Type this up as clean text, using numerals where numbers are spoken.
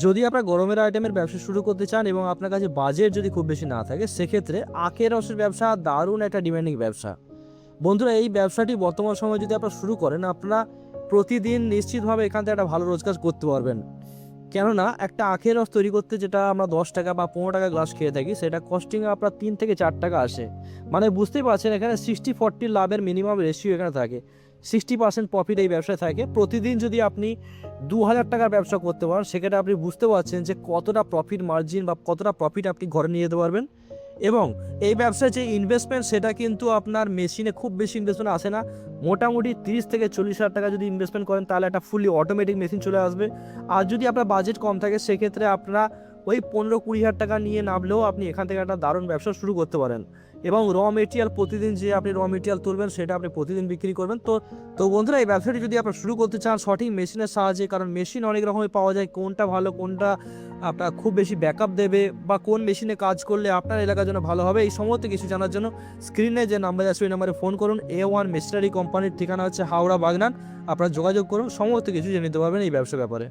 যদি আপনার গরমের আইটেমের ব্যবসা শুরু করতে চান এবং আপনার কাছে বাজেট যদি খুব বেশি না থাকে, সেক্ষেত্রে আখের রসের ব্যবসা দারুণ একটা ডিমান্ডিং ব্যবসা। বন্ধুরা, এই ব্যবসাটি বর্তমান সময়ে যদি আপনারা শুরু করেন, আপনারা প্রতিদিন নিশ্চিতভাবে এখান থেকে একটা ভালো রোজগার করতে পারবেন। কেননা একটা আখের রস তৈরি করতে যেটা আমরা 10 টাকা বা 15 টাকা গ্লাস খেয়ে থাকি, সেটা কস্টিং আপনার 3 থেকে 4 টাকা আসে। মানে বুঝতেই পারছেন, এখানে 60-40 লাভের মিনিমাম রেশিও এখানে থাকে। 60% প্রফিট এই ব্যবসায় থাকে। প্রতিদিন যদি আপনি 2000 টাকার ব্যবসা করতে পারেন, সেক্ষেত্রে আপনি বুঝতে পারছেন যে কতটা প্রফিট মার্জিন বা কতটা প্রফিট আপনি ঘরে নিয়ে যেতে পারবেন। এবং এই ব্যবসায় যে ইনভেস্টমেন্ট, সেটা কিন্তু আপনার মেশিনে খুব বেশি ইনভেস্টমেন্ট আসে না। মোটামুটি 30 থেকে 40 হাজার টাকা যদি ইনভেস্টমেন্ট করেন, তাহলে একটা ফুলি অটোমেটিক মেশিন চলে আসবে। আর যদি আপনার বাজেট কম থাকে, সেক্ষেত্রে আপনারা ওই 15-20 হাজার টাকা নিয়ে নামলেও আপনি এখান থেকে একটা দারুণ ব্যবসা শুরু করতে পারেন। এবং মেটেরিয়াল প্রতিদিন যে আপনি মেটেরিয়াল তুলবেন, সেটা আপনি প্রতিদিন বিক্রি করবেন। তো বন্ধুরা, এই ব্যবসাটি যদি আপনারা শুরু করতে চান সঠিক মেশিনের সাহায্যে, কারণ মেশিন অনেক রকমের পাওয়া যায়, কোনটা ভালো, কোনটা আপনার খুব বেশি ব্যাকআপ দেবে, বা কোন মেশিনে কাজ করলে আপনার এলাকার জন্য ভালো হবে, এই সমস্ত কিছু জানার জন্য স্ক্রিনে যে নাম্বার আছে ওই নাম্বারে ফোন করুন। A1 মেশিনারি কোম্পানির ঠিকানা হচ্ছে হাওড়া বাগনান। আপনারা যোগাযোগ করুন, সমস্ত কিছু জেনে নিতে পারবেন এই ব্যবসা ব্যাপারে।